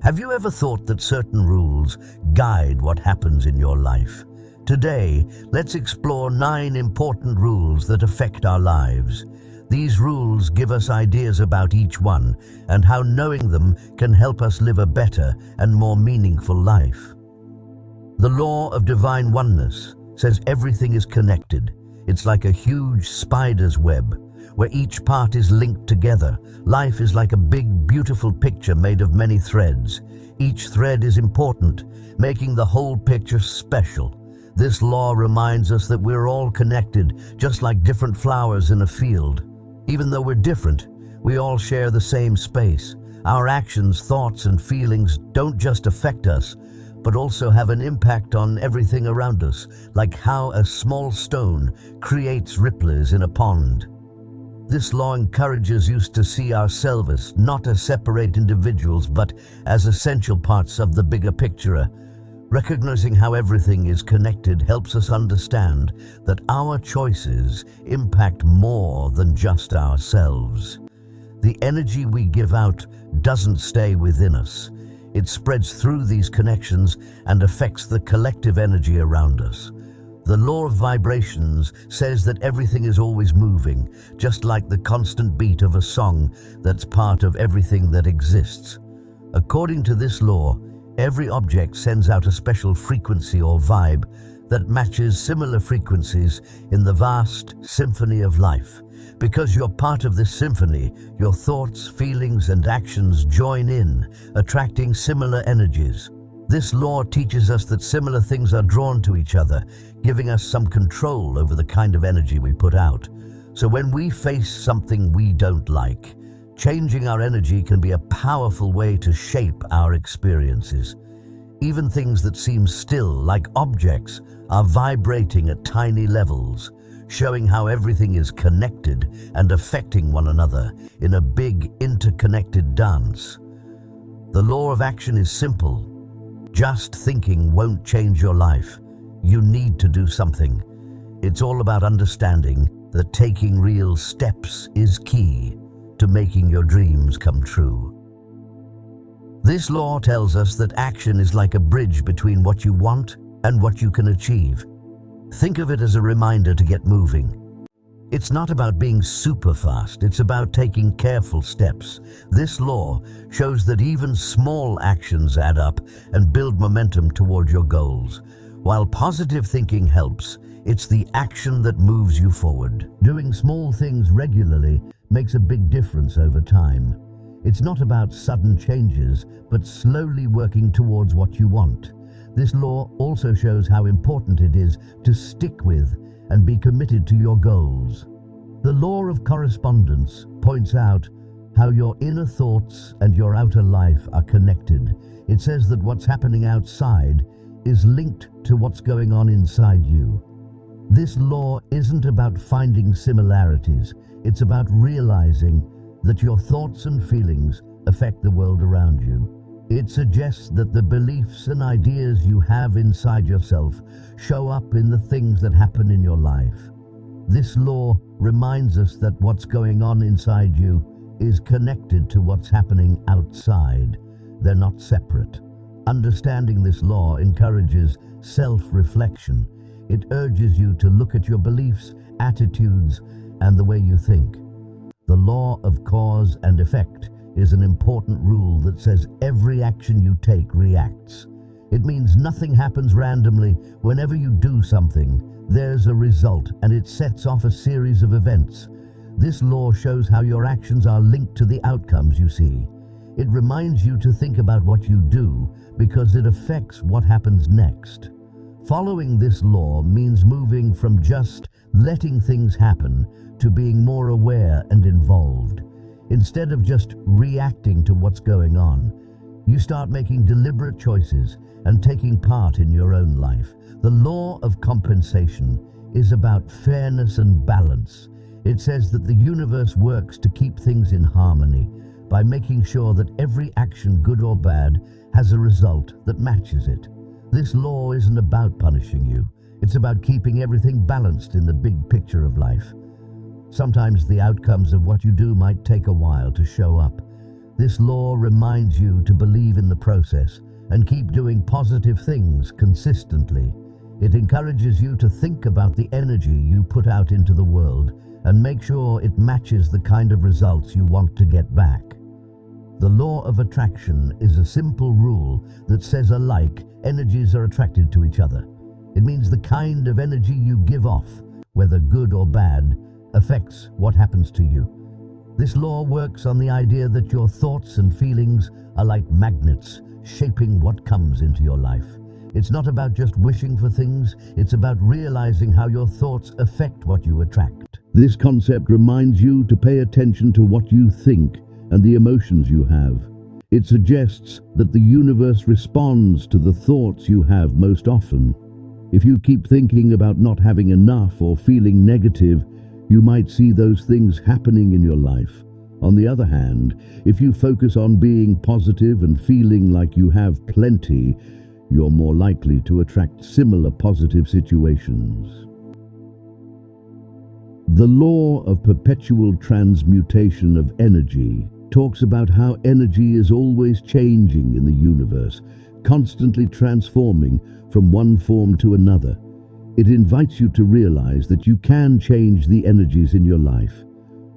Have you ever thought that certain rules guide what happens in your life? Today, let's explore 9 important rules that affect our lives. These rules give us ideas about each one and how knowing them can help us live a better and more meaningful life. The law of divine oneness says everything is connected. It's like a huge spider's web, where each part is linked together. Life is like a big, beautiful picture made of many threads. Each thread is important, making the whole picture special. This law reminds us that we're all connected, just like different flowers in a field. Even though we're different, we all share the same space. Our actions, thoughts, and feelings don't just affect us, but also have an impact on everything around us, like how a small stone creates ripples in a pond. This law encourages us to see ourselves not as separate individuals, but as essential parts of the bigger picture. Recognizing how everything is connected helps us understand that our choices impact more than just ourselves. The energy we give out doesn't stay within us. It spreads through these connections and affects the collective energy around us. The law of vibrations says that everything is always moving, just like the constant beat of a song that's part of everything that exists. According to this law, every object sends out a special frequency or vibe that matches similar frequencies in the vast symphony of life. Because you're part of this symphony, your thoughts, feelings, and actions join in, attracting similar energies. This law teaches us that similar things are drawn to each other, giving us some control over the kind of energy we put out. So when we face something we don't like, changing our energy can be a powerful way to shape our experiences. Even things that seem still, like objects, are vibrating at tiny levels, showing how everything is connected and affecting one another in a big, interconnected dance. The law of action is simple. Just thinking won't change your life. You need to do something. It's all about understanding that taking real steps is key to making your dreams come true. This law tells us that action is like a bridge between what you want and what you can achieve. Think of it as a reminder to get moving. It's not about being super fast, it's about taking careful steps. This law shows that even small actions add up and build momentum toward your goals. While positive thinking helps, it's the action that moves you forward. Doing small things regularly makes a big difference over time. It's not about sudden changes, but slowly working towards what you want. This law also shows how important it is to stick with and be committed to your goals. The law of correspondence points out how your inner thoughts and your outer life are connected. It says that what's happening outside is linked to what's going on inside you. This law isn't about finding similarities, it's about realizing that your thoughts and feelings affect the world around you. It suggests that the beliefs and ideas you have inside yourself show up in the things that happen in your life. This law reminds us that what's going on inside you is connected to what's happening outside. They're not separate. Understanding this law encourages self-reflection. It urges you to look at your beliefs, attitudes, and the way you think. The law of cause and effect is an important rule that says every action you take reacts. It means nothing happens randomly. Whenever you do something, there's a result, and it sets off a series of events. This law shows how your actions are linked to the outcomes you see. It reminds you to think about what you do because it affects what happens next. Following this law means moving from just letting things happen to being more aware and involved. Instead of just reacting to what's going on, you start making deliberate choices and taking part in your own life. The law of compensation is about fairness and balance. It says that the universe works to keep things in harmony by making sure that every action, good or bad, has a result that matches it. This law isn't about punishing you. It's about keeping everything balanced in the big picture of life. Sometimes the outcomes of what you do might take a while to show up, This law reminds you to believe in the process and keep doing positive things consistently. It encourages you to think about the energy you put out into the world and make sure it matches the kind of results you want to get back. The law of attraction is a simple rule that says alike energies are attracted to each other. It means the kind of energy you give off, whether good or bad, affects what happens to you. This law works on the idea that your thoughts and feelings are like magnets, shaping what comes into your life. It's not about just wishing for things, it's about realizing how your thoughts affect what you attract. This concept reminds you to pay attention to what you think and the emotions you have. It suggests that the universe responds to the thoughts you have most often. If you keep thinking about not having enough or feeling negative, you might see those things happening in your life. On the other hand, if you focus on being positive and feeling like you have plenty, you're more likely to attract similar positive situations. The law of perpetual transmutation of energy talks about how energy is always changing in the universe, constantly transforming from one form to another. It invites you to realize that you can change the energies in your life.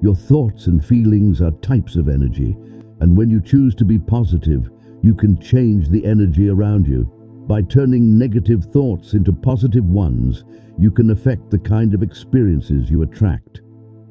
Your thoughts and feelings are types of energy, and when you choose to be positive, you can change the energy around you. By turning negative thoughts into positive ones, you can affect the kind of experiences you attract.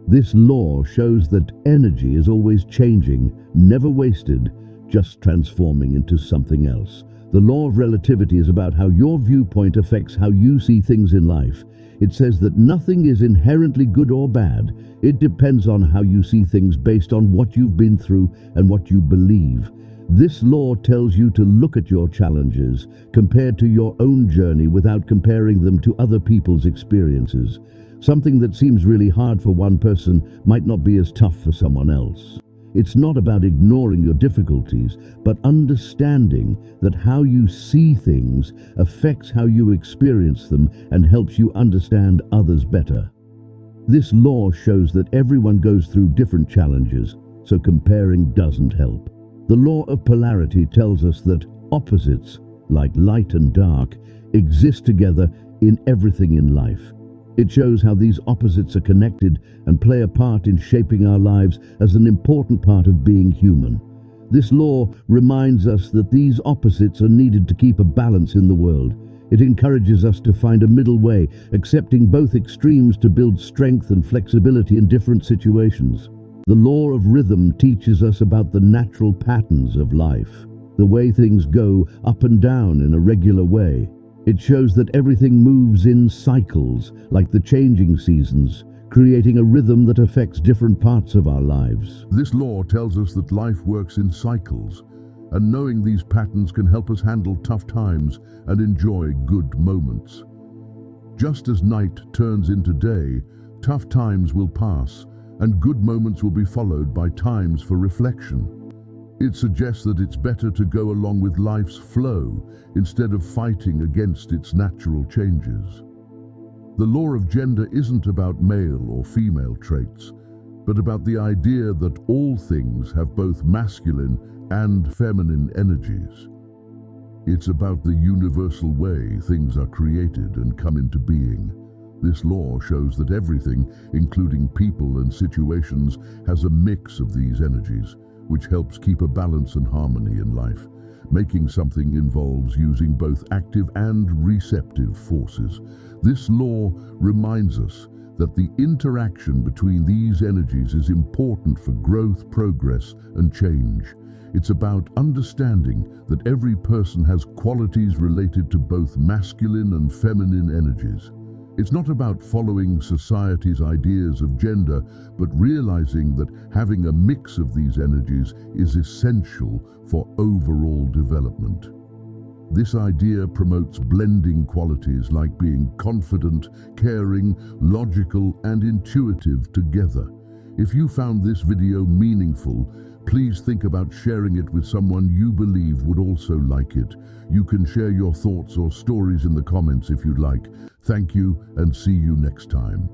This law shows that energy is always changing, never wasted, just transforming into something else. The law of relativity is about how your viewpoint affects how you see things in life. It says that nothing is inherently good or bad. It depends on how you see things based on what you've been through and what you believe. This law tells you to look at your challenges compared to your own journey without comparing them to other people's experiences. Something that seems really hard for one person might not be as tough for someone else. It's not about ignoring your difficulties, but understanding that how you see things affects how you experience them and helps you understand others better. This law shows that everyone goes through different challenges, so comparing doesn't help. The law of polarity tells us that opposites, like light and dark, exist together in everything in life. It shows how these opposites are connected and play a part in shaping our lives as an important part of being human. This law reminds us that these opposites are needed to keep a balance in the world. It encourages us to find a middle way, accepting both extremes to build strength and flexibility in different situations. The law of rhythm teaches us about the natural patterns of life, the way things go up and down in a regular way. It shows that everything moves in cycles, like the changing seasons, creating a rhythm that affects different parts of our lives. This law tells us that life works in cycles, and knowing these patterns can help us handle tough times and enjoy good moments. Just as night turns into day, tough times will pass, and good moments will be followed by times for reflection. It suggests that it's better to go along with life's flow instead of fighting against its natural changes. The law of gender isn't about male or female traits, but about the idea that all things have both masculine and feminine energies. It's about the universal way things are created and come into being. This law shows that everything, including people and situations, has a mix of these energies, which helps keep a balance and harmony in life. Making something involves using both active and receptive forces. This law reminds us that the interaction between these energies is important for growth, progress, and change. It's about understanding that every person has qualities related to both masculine and feminine energies. It's not about following society's ideas of gender, but realizing that having a mix of these energies is essential for overall development. This idea promotes blending qualities like being confident, caring, logical, and intuitive together. If you found this video meaningful, please think about sharing it with someone you believe would also like it. You can share your thoughts or stories in the comments if you'd like. Thank you, and see you next time.